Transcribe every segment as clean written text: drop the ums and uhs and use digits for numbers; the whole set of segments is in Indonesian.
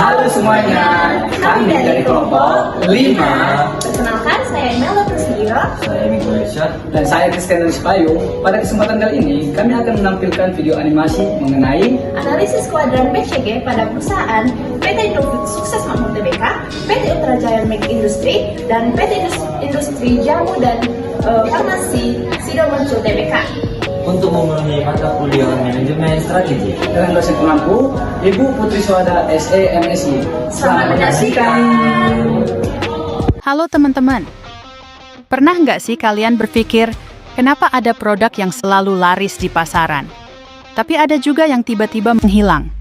Halo semuanya, kami dari kelompok 5. Perkenalkan, saya Melo Prasetyo. Saya Minggu Irsyad dan saya Kristian Rizpayo. Pada kesempatan kali ini, kami akan menampilkan video animasi mengenai Analisis kuadran BCG pada perusahaan PT Indofood Sukses Makmur Tbk, PT Ultrajaya Milk Industry, dan PT Industri Jamu dan Farmasi Sido Muncul Tbk. Untuk memenuhi mata kuliah manajemen strategi dengan dosen pengampu Ibu Putri Suhada SE MSI. Selamat menyaksikan. Halo teman-teman, pernah nggak sih kalian berpikir kenapa ada produk yang selalu laris di pasaran, tapi ada juga yang tiba-tiba menghilang?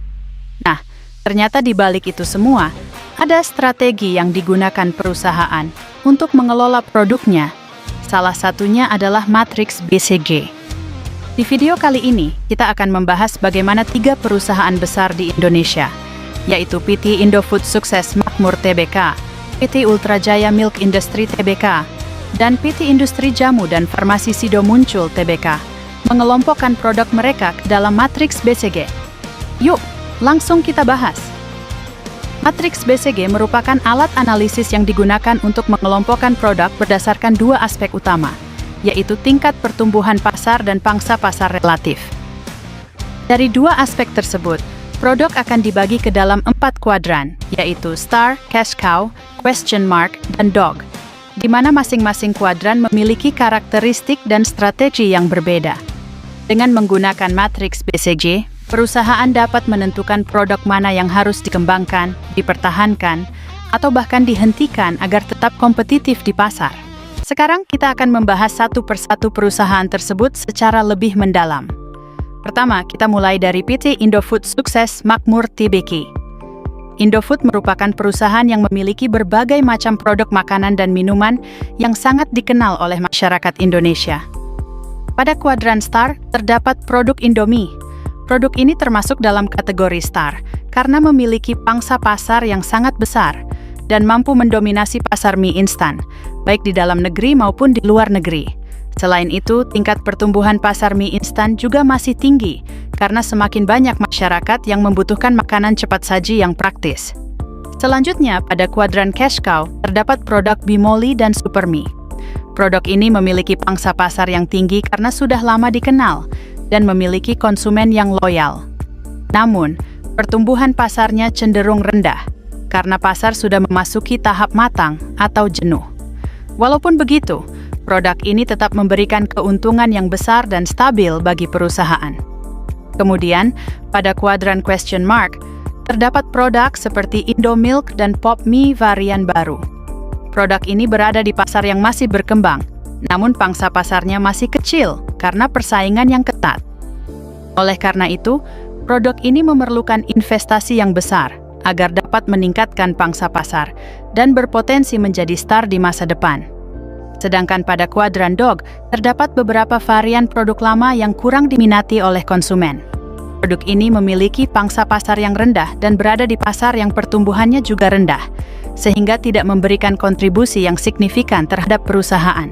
Nah, ternyata di balik itu semua, ada strategi yang digunakan perusahaan untuk mengelola produknya. Salah satunya adalah matriks BCG. Di video kali ini, kita akan membahas bagaimana 3 perusahaan besar di Indonesia, yaitu PT Indofood Sukses Makmur Tbk, PT Ultrajaya Milk Industry Tbk, dan PT Industri Jamu dan Farmasi Sido Muncul Tbk, mengelompokkan produk mereka ke dalam matriks BCG. Yuk, langsung kita bahas. Matriks BCG merupakan alat analisis yang digunakan untuk mengelompokkan produk berdasarkan 2 aspek utama, yaitu tingkat pertumbuhan pasar dan pangsa pasar relatif. Dari 2 aspek tersebut, produk akan dibagi ke dalam 4 kuadran, yaitu Star, Cash Cow, Question Mark, dan Dog, di mana masing-masing kuadran memiliki karakteristik dan strategi yang berbeda. Dengan menggunakan matriks BCG, perusahaan dapat menentukan produk mana yang harus dikembangkan, dipertahankan, atau bahkan dihentikan agar tetap kompetitif di pasar. Sekarang kita akan membahas satu persatu perusahaan tersebut secara lebih mendalam. Pertama, kita mulai dari PT Indofood Sukses Makmur Tbk. Indofood merupakan perusahaan yang memiliki berbagai macam produk makanan dan minuman yang sangat dikenal oleh masyarakat Indonesia. Pada kuadran Star, terdapat produk Indomie. Produk ini termasuk dalam kategori Star karena memiliki pangsa pasar yang sangat besar dan mampu mendominasi pasar mie instan, baik di dalam negeri maupun di luar negeri. Selain itu, tingkat pertumbuhan pasar mie instan juga masih tinggi, karena semakin banyak masyarakat yang membutuhkan makanan cepat saji yang praktis. Selanjutnya, pada kuadran Cash Cow, terdapat produk Bimoli dan Supermie. Produk ini memiliki pangsa pasar yang tinggi karena sudah lama dikenal, dan memiliki konsumen yang loyal. Namun, pertumbuhan pasarnya cenderung rendah, karena pasar sudah memasuki tahap matang atau jenuh. Walaupun begitu, produk ini tetap memberikan keuntungan yang besar dan stabil bagi perusahaan. Kemudian, pada kuadran Question Mark, terdapat produk seperti Indomilk dan Pop Mie varian baru. Produk ini berada di pasar yang masih berkembang, namun pangsa pasarnya masih kecil karena persaingan yang ketat. Oleh karena itu, produk ini memerlukan investasi yang besar agar dapat meningkatkan pangsa pasar dan berpotensi menjadi star di masa depan. Sedangkan pada kuadran Dog, terdapat beberapa varian produk lama yang kurang diminati oleh konsumen. Produk ini memiliki pangsa pasar yang rendah dan berada di pasar yang pertumbuhannya juga rendah, sehingga tidak memberikan kontribusi yang signifikan terhadap perusahaan.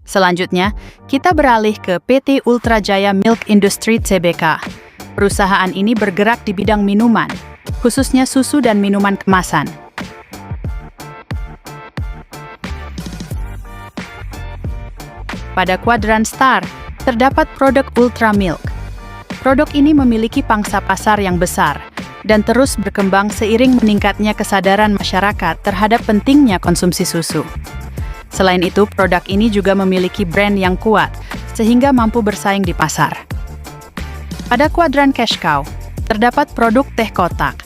Selanjutnya, kita beralih ke PT Ultrajaya Milk Industry Tbk. Perusahaan ini bergerak di bidang minuman, khususnya susu dan minuman kemasan. Pada kuadran Star, terdapat produk Ultra Milk. Produk ini memiliki pangsa pasar yang besar dan terus berkembang seiring meningkatnya kesadaran masyarakat terhadap pentingnya konsumsi susu. Selain itu, produk ini juga memiliki brand yang kuat, sehingga mampu bersaing di pasar. Pada kuadran Cash Cow, terdapat produk teh kotak.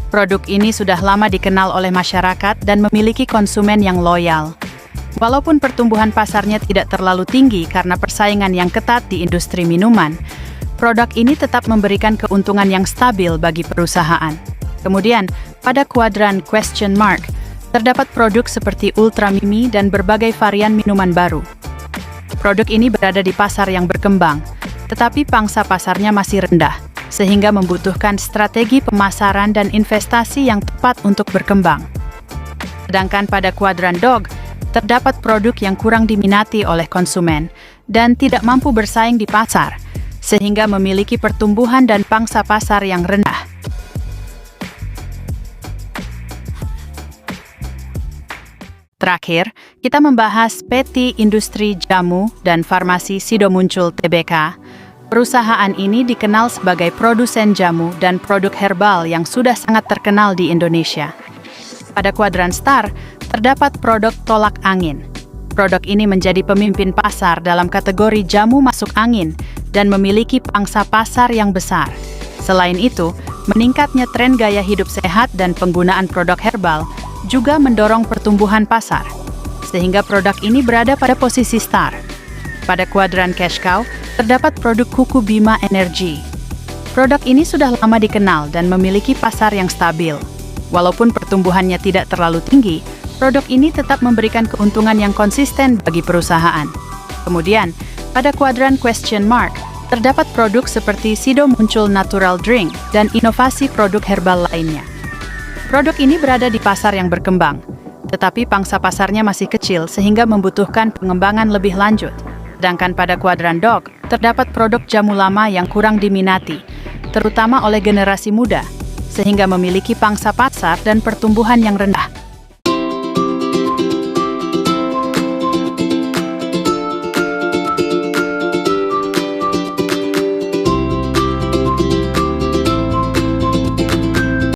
Produk ini sudah lama dikenal oleh masyarakat dan memiliki konsumen yang loyal. Walaupun pertumbuhan pasarnya tidak terlalu tinggi karena persaingan yang ketat di industri minuman, produk ini tetap memberikan keuntungan yang stabil bagi perusahaan. Kemudian, pada kuadran Question Mark, terdapat produk seperti Ultra Mimi dan berbagai varian minuman baru. Produk ini berada di pasar yang berkembang, tetapi pangsa pasarnya masih rendah, sehingga membutuhkan strategi pemasaran dan investasi yang tepat untuk berkembang. Sedangkan pada kuadran Dog, terdapat produk yang kurang diminati oleh konsumen dan tidak mampu bersaing di pasar, sehingga memiliki pertumbuhan dan pangsa pasar yang rendah. Terakhir, kita membahas PT Industri Jamu dan Farmasi Sido Muncul Tbk. Perusahaan ini dikenal sebagai produsen jamu dan produk herbal yang sudah sangat terkenal di Indonesia. Pada kuadran star, terdapat produk tolak angin. Produk ini menjadi pemimpin pasar dalam kategori jamu masuk angin dan memiliki pangsa pasar yang besar. Selain itu, meningkatnya tren gaya hidup sehat dan penggunaan produk herbal juga mendorong pertumbuhan pasar, sehingga produk ini berada pada posisi star. Pada kuadran cash cow, terdapat produk Kuku Bima Energy. Produk ini sudah lama dikenal dan memiliki pasar yang stabil. Walaupun pertumbuhannya tidak terlalu tinggi, produk ini tetap memberikan keuntungan yang konsisten bagi perusahaan. Kemudian, pada kuadran question mark, terdapat produk seperti Sido Muncul Natural Drink dan inovasi produk herbal lainnya. Produk ini berada di pasar yang berkembang, tetapi pangsa pasarnya masih kecil sehingga membutuhkan pengembangan lebih lanjut. Sedangkan pada kuadran dog, terdapat produk jamu lama yang kurang diminati, terutama oleh generasi muda, sehingga memiliki pangsa pasar dan pertumbuhan yang rendah.